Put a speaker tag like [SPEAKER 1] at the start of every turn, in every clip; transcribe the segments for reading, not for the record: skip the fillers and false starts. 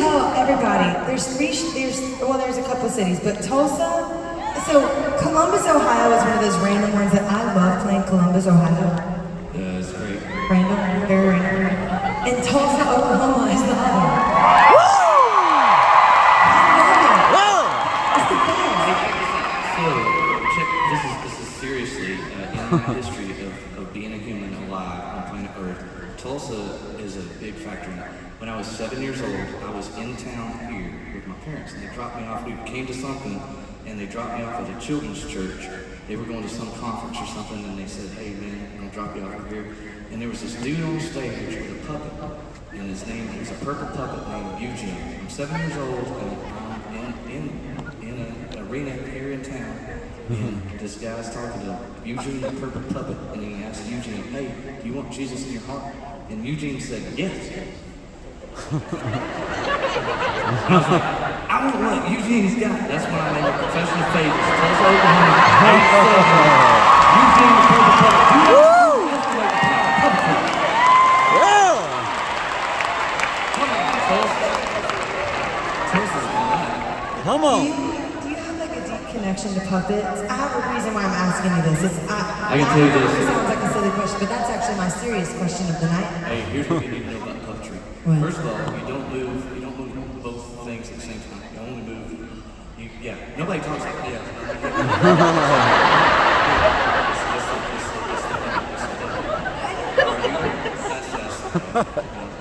[SPEAKER 1] tell everybody, there's a couple cities, but Tulsa, so Columbus, Ohio is one of those random ones that I love playing Columbus, Ohio.
[SPEAKER 2] Yeah, it's great.
[SPEAKER 1] Random, very random. And Tulsa, Oklahoma is the other. It's the best.
[SPEAKER 2] So, check, this is seriously, in my history of being a human alive on planet Earth, Tulsa is a big factor in it. When I was 7 years old, I was in town here with my parents, and they dropped me off. We came to something, and they dropped me off at a children's church. They were going to some conference or something, and they said, "Hey man, I'm gonna drop you off over here." And there was this dude on stage with a puppet, and his name was a purple puppet named Eugene. I'm 7 years old, and I'm in an arena here in town, and this guy's talking to Eugene, the purple puppet, and he asked Eugene, "Hey, do you want Jesus in your heart?" And Eugene said, "Yes." I was like, I want what Eugene's got. That's when I made a professional faith. Tulsa, Oklahoma. Eugene, the purple puppet.
[SPEAKER 3] Yeah. Come on.
[SPEAKER 1] Do you have like a deep connection to puppets? I have a reason why I'm asking you this.
[SPEAKER 2] I can tell you this.
[SPEAKER 1] It sounds like a silly question, but that's actually my serious question of the night.
[SPEAKER 2] Hey, here's what you need to know about puppetry.
[SPEAKER 1] What?
[SPEAKER 2] First of all, you don't move both things at the same time. You only move, nobody talks like,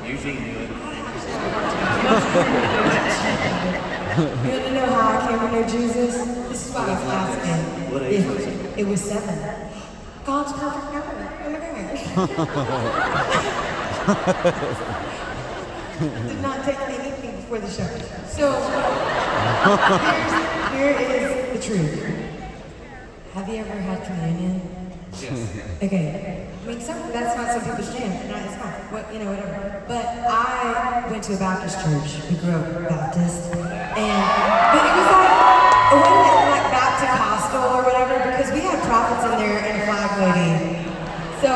[SPEAKER 2] Eugene knew it.
[SPEAKER 1] You want to know how I came to know Jesus? This is why I was asking.
[SPEAKER 2] What age was it?
[SPEAKER 1] It was 7. God's perfect number. Oh my God. Did not take anything before the show. So, here is the truth. Have you ever had communion?
[SPEAKER 2] Yes.
[SPEAKER 1] Okay. I mean, that's not some people's jam, and it's fine. Whatever. But I went to a Baptist church. We grew up Baptist, but it was like Baptist Costal or whatever, because we had prophets in there and a flag lady. So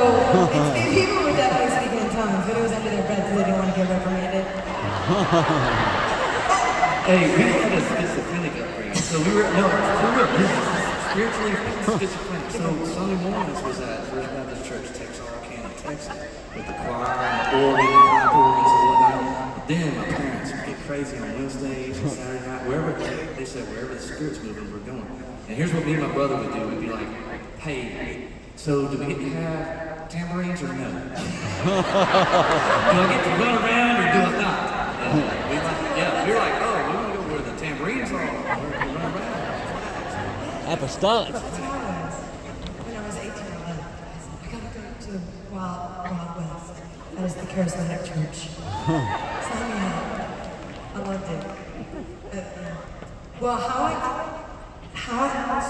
[SPEAKER 1] people were definitely speaking in tongues, but it was under their breath because they didn't want to get reprimanded.
[SPEAKER 2] Hey, we had a schizophrenic upbringing. So we were spiritually schizophrenic. So Sunday mornings was at First Baptist Church, Texarkana, Texas, with the choir and the organ and pipe organs and whatnot. But then my parents would get crazy on Wednesdays and Saturday night, wherever they said wherever the Spirit's moving, we're going. And here's what me and my brother would do. We'd be like, "Hey, so do we get to have tambourines or no? Do I get to run around or do I not?" And we were like, "Oh, we're gonna go where the tambourines are. We're gonna run around."
[SPEAKER 3] Apostolic.
[SPEAKER 1] That's how I was. When I was 18 or 11, I gotta go to Wild West. That is the charismatic church. Sign me up. I loved it. Well, how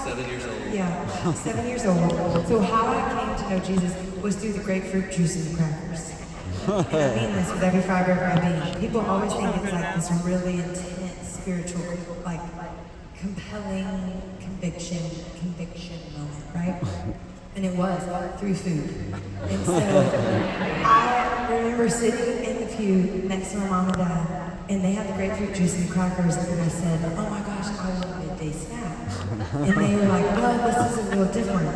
[SPEAKER 2] 7 years old.
[SPEAKER 1] Yeah, 7 years old. So how I came to know Jesus was through the grapefruit juice and the crackers. And I mean this with every fiber of my being. People always think it's like this really intense, spiritual, like compelling conviction moment, right? And it was through food. And so I remember sitting in the pew next to my mom and dad, and they had the grapefruit juice and the crackers, and I said, "Oh my gosh, I want a midday snack." And they were like, "Well, this is a little different.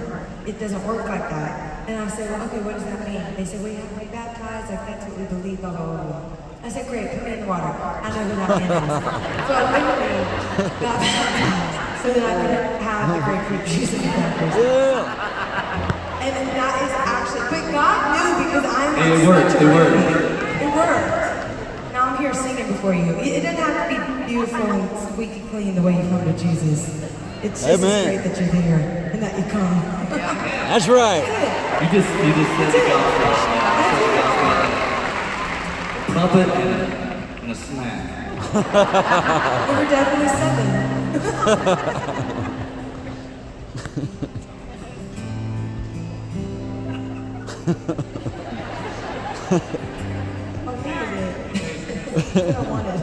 [SPEAKER 1] It doesn't work like that." And I said, "Well, okay, what does that mean?" They said, "Well, you have to be baptized, like that's what we believe, blah, blah, blah, blah." I said, "Great, put me in the water. I know who that man is." So I literally got baptized so that I could have the grapefruit juice and the crackers.
[SPEAKER 3] Yeah.
[SPEAKER 1] And that is actually, but God knew because I'm
[SPEAKER 2] It worked.
[SPEAKER 1] It worked. Now I'm here singing before you. It doesn't have to be beautiful and squeaky clean the way you come to Jesus. It's just great that you're there and that you come.
[SPEAKER 3] That's right.
[SPEAKER 2] You just said the gospel. Puppet and a snack.
[SPEAKER 1] We're definitely 7. I don't want it.